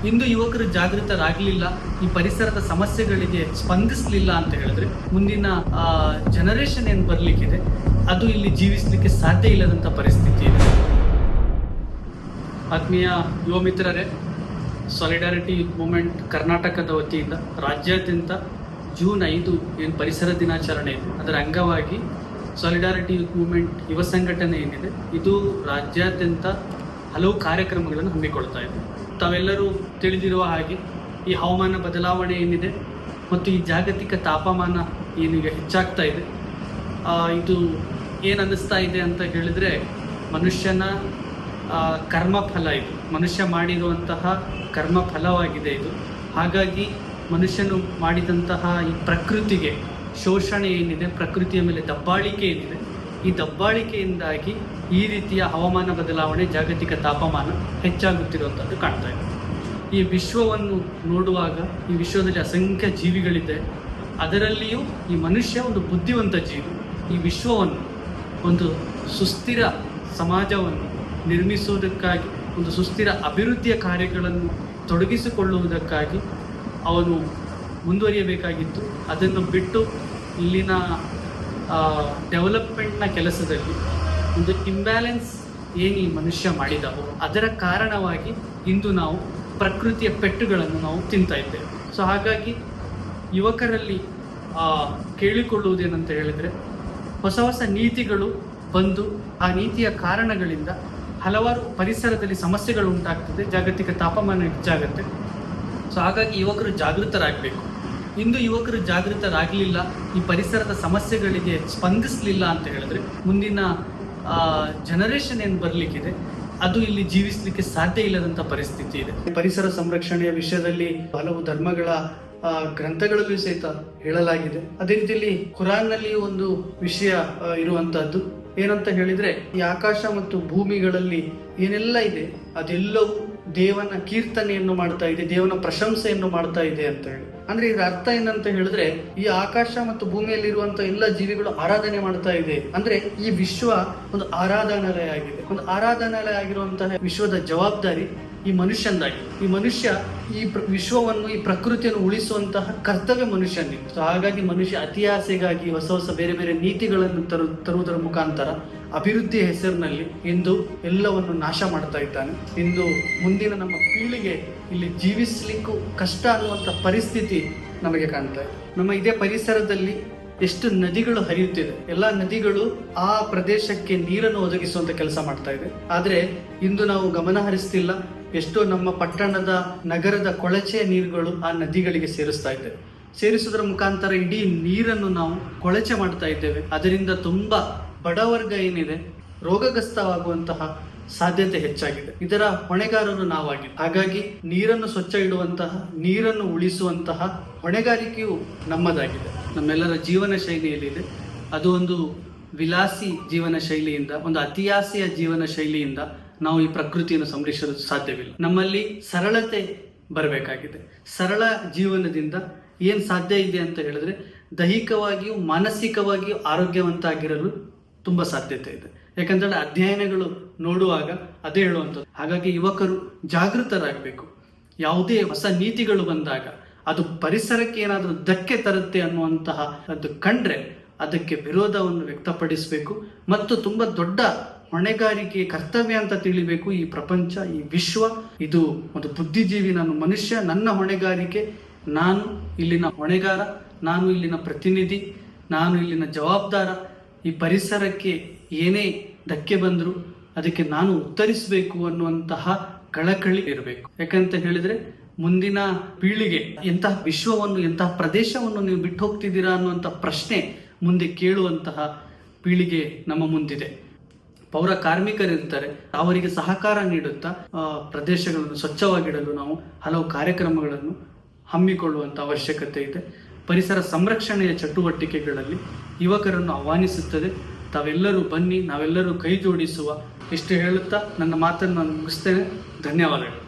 ಇಂದು ಯುವಕರು ಜಾಗೃತರಾಗಲಿಲ್ಲ, ಈ ಪರಿಸರದ ಸಮಸ್ಯೆಗಳಿಗೆ ಸ್ಪಂದಿಸಲಿಲ್ಲ ಅಂತ ಹೇಳಿದ್ರೆ ಮುಂದಿನ ಜನರೇಷನ್ ಏನು ಬರಲಿಕ್ಕಿದೆ ಅದು ಇಲ್ಲಿ ಜೀವಿಸಲಿಕ್ಕೆ ಸಾಧ್ಯ ಇಲ್ಲದಂಥ ಪರಿಸ್ಥಿತಿ ಇದೆ. ಆತ್ಮೀಯ ಯುವ ಮಿತ್ರರೇ, ಸಾಲಿಡಾರಿಟಿ ಯೂತ್ ಮೂವ್ಮೆಂಟ್ ಕರ್ನಾಟಕದ ವತಿಯಿಂದ ರಾಜ್ಯಾದ್ಯಂತ ಜೂನ್ 5 ಏನು ಪರಿಸರ ದಿನಾಚರಣೆ ಇದೆ, ಅದರ ಅಂಗವಾಗಿ ಸಾಲಿಡಾರಿಟಿ ಯೂತ್ ಮೂವ್ಮೆಂಟ್ ಯುವ ಸಂಘಟನೆ ಏನಿದೆ ಇದು ರಾಜ್ಯಾದ್ಯಂತ ಹಲವು ಕಾರ್ಯಕ್ರಮಗಳನ್ನು ಹಮ್ಮಿಕೊಳ್ತಾ ಇದೆ. ತಾವೆಲ್ಲರೂ ತಿಳಿದಿರುವ ಹಾಗೆ ಈ ಹವಾಮಾನ ಬದಲಾವಣೆ ಏನಿದೆ ಮತ್ತು ಈ ಜಾಗತಿಕ ತಾಪಮಾನ ಏನೀಗ ಹೆಚ್ಚಾಗ್ತಾ ಇದೆ, ಇದು ಏನು ಅನ್ನಿಸ್ತಾ ಇದೆ ಅಂತ ಹೇಳಿದರೆ ಮನುಷ್ಯನ ಕರ್ಮಫಲ, ಇದು ಮನುಷ್ಯ ಮಾಡಿರುವಂತಹ ಕರ್ಮಫಲವಾಗಿದೆ ಇದು. ಹಾಗಾಗಿ ಮನುಷ್ಯನು ಮಾಡಿದಂತಹ ಈ ಪ್ರಕೃತಿಗೆ ಶೋಷಣೆ ಏನಿದೆ, ಪ್ರಕೃತಿಯ ಮೇಲೆ ದಬ್ಬಾಳಿಕೆ ಏನಿದೆ, ಈ ದಬ್ಬಾಳಿಕೆಯಿಂದಾಗಿ ಈ ರೀತಿಯ ಹವಾಮಾನ ಬದಲಾವಣೆ, ಜಾಗತಿಕ ತಾಪಮಾನ ಹೆಚ್ಚಾಗುತ್ತಿರುವಂಥದ್ದು ಕಾಣ್ತಾ ಇದೆ. ಈ ವಿಶ್ವವನ್ನು ನೋಡುವಾಗ ಈ ವಿಶ್ವದಲ್ಲಿ ಅಸಂಖ್ಯ ಜೀವಿಗಳಿದೆ, ಅದರಲ್ಲಿಯೂ ಈ ಮನುಷ್ಯ ಒಂದು ಬುದ್ಧಿವಂತ ಜೀವಿ. ಈ ವಿಶ್ವವನ್ನು ಒಂದು ಸುಸ್ಥಿರ ಸಮಾಜವನ್ನು ನಿರ್ಮಿಸುವುದಕ್ಕಾಗಿ, ಒಂದು ಸುಸ್ಥಿರ ಅಭಿವೃದ್ಧಿಯ ಕಾರ್ಯಗಳನ್ನು ತೊಡಗಿಸಿಕೊಳ್ಳುವುದಕ್ಕಾಗಿ ಅವನು ಮುಂದುವರಿಯಬೇಕಾಗಿತ್ತು. ಅದನ್ನು ಬಿಟ್ಟು ಇಲ್ಲಿನ ಡೆವಲಪ್ಮೆಂಟ್ನ ಕೆಲಸದಲ್ಲಿ ಒಂದು ಇಂಬ್ಯಾಲೆನ್ಸ್ ಏನು ಈ ಮನುಷ್ಯ ಮಾಡಿದವೋ ಅದರ ಕಾರಣವಾಗಿ ಇಂದು ನಾವು ಪ್ರಕೃತಿಯ ಪೆಟ್ಟುಗಳನ್ನು ನಾವು ತಿಂತಾ ಇದ್ದೇವೆ. ಸೊ ಹಾಗಾಗಿ ಯುವಕರಲ್ಲಿ ಕೇಳಿಕೊಳ್ಳುವುದೇನಂತ ಹೇಳಿದರೆ, ಹೊಸ ಹೊಸ ನೀತಿಗಳು ಬಂದು ಆ ನೀತಿಯ ಕಾರಣಗಳಿಂದ ಹಲವಾರು ಪರಿಸರದಲ್ಲಿ ಸಮಸ್ಯೆಗಳು ಉಂಟಾಗ್ತದೆ, ಜಾಗತಿಕ ತಾಪಮಾನ ಹೆಚ್ಚಾಗುತ್ತೆ. ಸೊ ಹಾಗಾಗಿ ಯುವಕರು ಜಾಗೃತರಾಗಬೇಕು. ಇಂದು ಯುವಕರು ಜಾಗೃತರಾಗಲಿಲ್ಲ, ಈ ಪರಿಸರದ ಸಮಸ್ಯೆಗಳಿಗೆ ಸ್ಪಂದಿಸಲಿಲ್ಲ ಅಂತ ಹೇಳಿದ್ರೆ ಮುಂದಿನ ಜನರೇಷನ್ ಏನು ಬರಲಿಕ್ಕಿದೆ ಅದು ಇಲ್ಲಿ ಜೀವಿಸಲಿಕ್ಕೆ ಸಾಧ್ಯ ಇಲ್ಲದಂಥ ಪರಿಸ್ಥಿತಿ ಇದೆ. ಪರಿಸರ ಸಂರಕ್ಷಣೆಯ ವಿಷಯದಲ್ಲಿ ಹಲವು ಧರ್ಮಗಳ ಗ್ರಂಥಗಳಲ್ಲೂ ಸಹಿತ ಹೇಳಲಾಗಿದೆ. ಅದೇ ರೀತಿಯಲ್ಲಿ ಕುರಾನ್ನಲ್ಲಿಯೂ ಒಂದು ವಿಷಯ ಇರುವಂತಹದ್ದು ಏನಂತ ಹೇಳಿದ್ರೆ, ಈ ಆಕಾಶ ಮತ್ತು ಭೂಮಿಗಳಲ್ಲಿ ಏನೆಲ್ಲ ಇದೆ ಅದೆಲ್ಲವೂ ದೇವನ ಕೀರ್ತನೆಯನ್ನು ಮಾಡ್ತಾ ಇದೆ, ದೇವನ ಪ್ರಶಂಸೆಯನ್ನು ಮಾಡ್ತಾ ಇದೆ ಅಂತ ಹೇಳಿ. ಅಂದ್ರೆ ಇದರ ಅರ್ಥ ಏನಂತ ಹೇಳಿದ್ರೆ, ಈ ಆಕಾಶ ಮತ್ತು ಭೂಮಿಯಲ್ಲಿರುವಂತಹ ಎಲ್ಲ ಜೀವಿಗಳು ಆರಾಧನೆ ಮಾಡ್ತಾ ಇದೆ. ಅಂದ್ರೆ ಈ ವಿಶ್ವ ಒಂದು ಆರಾಧನಾಲಯ ಆಗಿದೆ. ಒಂದು ಆರಾಧನಾಲಯ ಆಗಿರುವಂತಹ ವಿಶ್ವದ ಜವಾಬ್ದಾರಿ ಈ ಮನುಷ್ಯಂದಾಗಿ. ಈ ಮನುಷ್ಯ ಈ ವಿಶ್ವವನ್ನು, ಈ ಪ್ರಕೃತಿಯನ್ನು ಉಳಿಸುವಂತಹ ಕರ್ತವ್ಯ ಮನುಷ್ಯನಿಗೆ. ಸೊ ಹಾಗಾಗಿ ಮನುಷ್ಯ ಅತಿ ಆಸೆಗಾಗಿ ಹೊಸ ಹೊಸ ಬೇರೆ ಬೇರೆ ನೀತಿಗಳನ್ನು ತರುವುದರ ಮುಖಾಂತರ ಅಭಿವೃದ್ಧಿಯ ಹೆಸರಿನಲ್ಲಿ ಇಂದು ಎಲ್ಲವನ್ನು ನಾಶ ಮಾಡ್ತಾ ಇದ್ದಾನೆ. ಇಂದು ಮುಂದಿನ ನಮ್ಮ ಪೀಳಿಗೆ ಇಲ್ಲಿ ಜೀವಿಸಲಿಕ್ಕೂ ಕಷ್ಟ ಅನ್ನುವಂಥ ಪರಿಸ್ಥಿತಿ ನಮಗೆ ಕಾಣ್ತಾ ಇದೆ. ನಮ್ಮ ಇದೇ ಪರಿಸರದಲ್ಲಿ ಎಷ್ಟು ನದಿಗಳು ಹರಿಯುತ್ತಿದೆ, ಎಲ್ಲ ನದಿಗಳು ಆ ಪ್ರದೇಶಕ್ಕೆ ನೀರನ್ನು ಒದಗಿಸುವಂತ ಕೆಲಸ ಮಾಡ್ತಾ ಇದೆ. ಆದ್ರೆ ಇಂದು ನಾವು ಗಮನ ಹರಿಸ್ತಿಲ್ಲ. ಎಷ್ಟೋ ನಮ್ಮ ಪಟ್ಟಣದ, ನಗರದ ಕೊಳಚೆಯ ನೀರುಗಳು ಆ ನದಿಗಳಿಗೆ ಸೇರಿಸ್ತಾ ಇದ್ದೇವೆ. ಸೇರಿಸುವುದರ ಮುಖಾಂತರ ಇಡೀ ನೀರನ್ನು ನಾವು ಕೊಳಚೆ ಮಾಡ್ತಾ ಇದ್ದೇವೆ. ಅದರಿಂದ ತುಂಬಾ ಬಡವರ್ಗ ಏನಿದೆ ರೋಗಗ್ರಸ್ತವಾಗುವಂತಹ ಸಾಧ್ಯತೆ ಹೆಚ್ಚಾಗಿದೆ. ಇದರ ಹೊಣೆಗಾರರು ನಾವಾಗಿ. ಹಾಗಾಗಿ ನೀರನ್ನು ಸ್ವಚ್ಛ ಇಡುವಂತಹ, ನೀರನ್ನು ಉಳಿಸುವಂತಹ ಹೊಣೆಗಾರಿಕೆಯು ನಮ್ಮದಾಗಿದೆ. ನಮ್ಮೆಲ್ಲರ ಜೀವನ ಶೈಲಿಯಲ್ಲಿದೆ. ಅದು ಒಂದು ವಿಲಾಸಿ ಜೀವನ ಶೈಲಿಯಿಂದ, ಒಂದು ಅತಿಯಾಸೆಯ ಜೀವನ ಶೈಲಿಯಿಂದ ನಾವು ಈ ಪ್ರಕೃತಿಯನ್ನು ಸಂರಕ್ಷಿಸಲು ಸಾಧ್ಯವಿಲ್ಲ. ನಮ್ಮಲ್ಲಿ ಸರಳತೆ ಬರಬೇಕಾಗಿದೆ. ಸರಳ ಜೀವನದಿಂದ ಏನು ಸಾಧ್ಯ ಇದೆ ಅಂತ ಹೇಳಿದ್ರೆ, ದೈಹಿಕವಾಗಿಯೂ ಮಾನಸಿಕವಾಗಿಯೂ ಆರೋಗ್ಯವಂತ ಆಗಿರಲು ತುಂಬ ಸಾಧ್ಯತೆ ಇದೆ. ಯಾಕಂದ್ರೆ ಅಧ್ಯಯನಗಳು ನೋಡುವಾಗ ಅದೇ ಹೇಳುವಂಥದ್ದು. ಹಾಗಾಗಿ ಯುವಕರು ಜಾಗೃತರಾಗಬೇಕು. ಯಾವುದೇ ಹೊಸ ನೀತಿಗಳು ಬಂದಾಗ ಅದು ಪರಿಸರಕ್ಕೆ ಏನಾದರೂ ಧಕ್ಕೆ ತರುತ್ತೆ ಅನ್ನುವಂತಹ ಅದು ಕಂಡ್ರೆ ಅದಕ್ಕೆ ವಿರೋಧವನ್ನು ವ್ಯಕ್ತಪಡಿಸಬೇಕು ಮತ್ತು ತುಂಬ ದೊಡ್ಡ ಹೊಣೆಗಾರಿಕೆ, ಕರ್ತವ್ಯ ಅಂತ ತಿಳಿಬೇಕು. ಈ ಪ್ರಪಂಚ, ಈ ವಿಶ್ವ, ಇದು ಒಂದು ಬುದ್ಧಿಜೀವಿ. ನಾನು ಮನುಷ್ಯ, ನನ್ನ ಹೊಣೆಗಾರಿಕೆ, ನಾನು ಇಲ್ಲಿನ ಹೊಣೆಗಾರ, ನಾನು ಇಲ್ಲಿನ ಪ್ರತಿನಿಧಿ, ನಾನು ಇಲ್ಲಿನ ಜವಾಬ್ದಾರ. ಈ ಪರಿಸರಕ್ಕೆ ಏನೇ ಧಕ್ಕೆ ಬಂದರೂ ಅದಕ್ಕೆ ನಾನು ಉತ್ತರಿಸಬೇಕು ಅನ್ನುವಂತಹ ಕಳಕಳಿ ಇರಬೇಕು. ಯಾಕಂತ ಹೇಳಿದ್ರೆ ಮುಂದಿನ ಪೀಳಿಗೆ ಎಂತಹ ವಿಶ್ವವನ್ನು, ಎಂತಹ ಪ್ರದೇಶವನ್ನು ನೀವು ಬಿಟ್ಟು ಹೋಗ್ತಿದ್ದೀರಾ ಅನ್ನುವಂಥ ಪ್ರಶ್ನೆ ಮುಂದೆ ಕೇಳುವಂತಹ ಪೀಳಿಗೆ ನಮ್ಮ ಮುಂದಿದೆ. ಪೌರ ಕಾರ್ಮಿಕರಿರ್ತಾರೆ, ಅವರಿಗೆ ಸಹಕಾರ ನೀಡುತ್ತಾ ಪ್ರದೇಶಗಳನ್ನು ಸ್ವಚ್ಛವಾಗಿಡಲು ನಾವು ಹಲವು ಕಾರ್ಯಕ್ರಮಗಳನ್ನು ಹಮ್ಮಿಕೊಳ್ಳುವಂಥ ಅವಶ್ಯಕತೆ ಇದೆ. ಪರಿಸರ ಸಂರಕ್ಷಣೆಯ ಚಟುವಟಿಕೆಗಳಲ್ಲಿ ಯುವಕರನ್ನು ಆಹ್ವಾನಿಸುತ್ತದೆ. ತಾವೆಲ್ಲರೂ ಬನ್ನಿ, ನಾವೆಲ್ಲರೂ ಕೈ ಜೋಡಿಸುವ. ಇಷ್ಟು ಹೇಳುತ್ತಾ ನನ್ನ ಮಾತನ್ನು ನಾನು ಮುಗಿಸ್ತೇನೆ. ಧನ್ಯವಾದಗಳು.